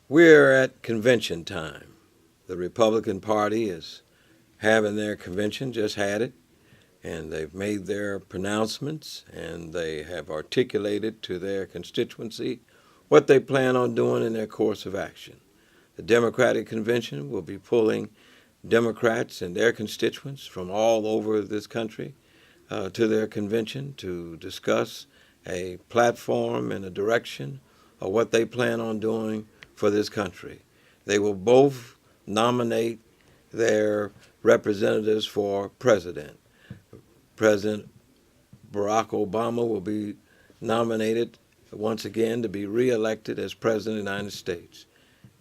We're at convention time. The Republican Party is having their convention, just had it, and they've made their pronouncements and they have articulated to their constituency what they plan on doing in their course of action. The Democratic Convention will be pulling Democrats and their constituents from all over this country to their convention to discuss a platform and a direction of what they plan on doing for this country. They will both nominate their representatives for president. President Barack Obama will be nominated once again to be reelected as President of the United States.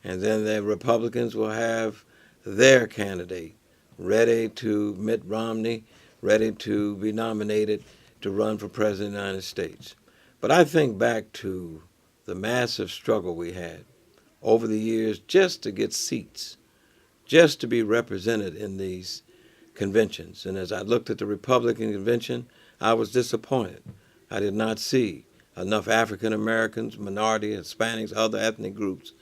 And then the Republicans will have their candidate ready to, Mitt Romney, ready to be nominated to run for President of the United States. But I think back to the massive struggle we had over the years just to get seats, just to be represented in these conventions. And as I looked at the Republican convention, I was disappointed. I did not see enough African Americans, minority, Hispanics, other ethnic groups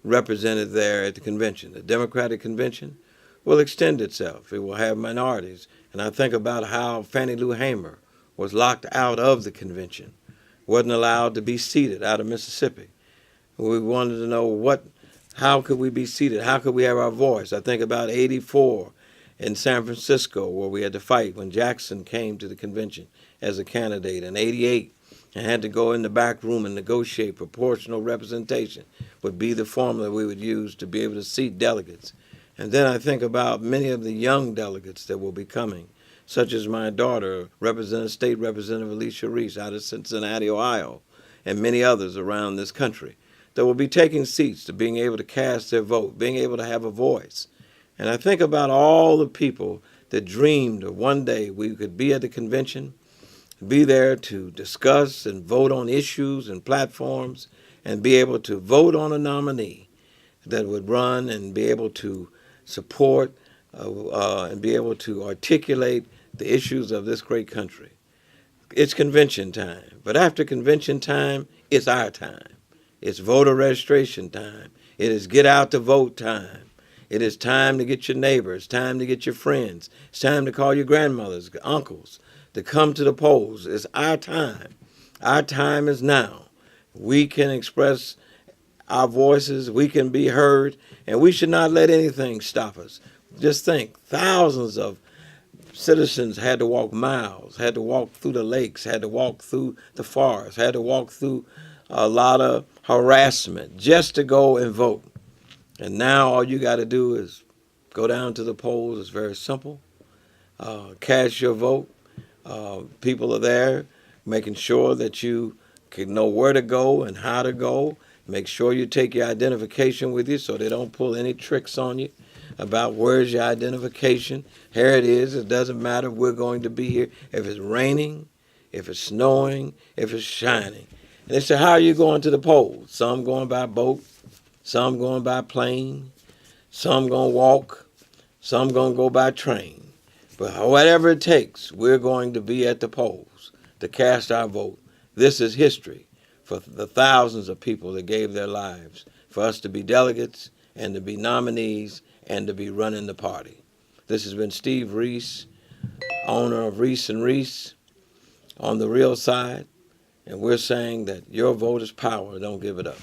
represented there at the convention. The Democratic convention will extend itself. It will have minorities. And I think about how Fannie Lou Hamer was locked out of the convention, wasn't allowed to be seated out of Mississippi. We wanted to know how could we be seated? How could we have our voice? I think about 84 in San Francisco where we had to fight when Jackson came to the convention as a candidate, in 88 and had to go in the back room and negotiate proportional representation would be the formula we would use to be able to seat delegates. And then I think about many of the young delegates that will be coming, such as my daughter, State Representative Alicia Reece out of Cincinnati, Ohio, and many others around this country that will be taking seats, to being able to cast their vote, being able to have a voice. And I think about all the people that dreamed of one day we could be at the convention, be there to discuss and vote on issues and platforms, and be able to vote on a nominee that would run and be able to support and be able to articulate the issues of this great country. It's convention time, but after convention time, it's our time. It's voter registration time. It is get out to vote time. It is time to get your neighbors, time to get your friends. It's time to call your grandmothers, uncles, to come to the polls. It's our time. Our time is now. We can express our voices, we can be heard, and we should not let anything stop us. Just think, thousands of citizens had to walk miles, had to walk through the lakes, had to walk through the forest, had to walk through a lot of harassment just to go and vote. And now all you got to do is go down to the polls. It's very simple. Cast your vote. People are there making sure that you can know where to go and how to go. Make sure you take your identification with you so they don't pull any tricks on you about where's your identification. Here it is. It doesn't matter. We're going to be here. If it's raining, if it's snowing, if it's shining. And they say, how are you going to the polls? Some going by boat, some going by plane, some going to walk, some going to go by train. But whatever it takes, we're going to be at the polls to cast our vote. This is history for the thousands of people that gave their lives for us to be delegates and to be nominees and to be running the party. This has been Steve Reece, owner of Reece and Reece, on the real side, and we're saying that your vote is power. Don't give it up.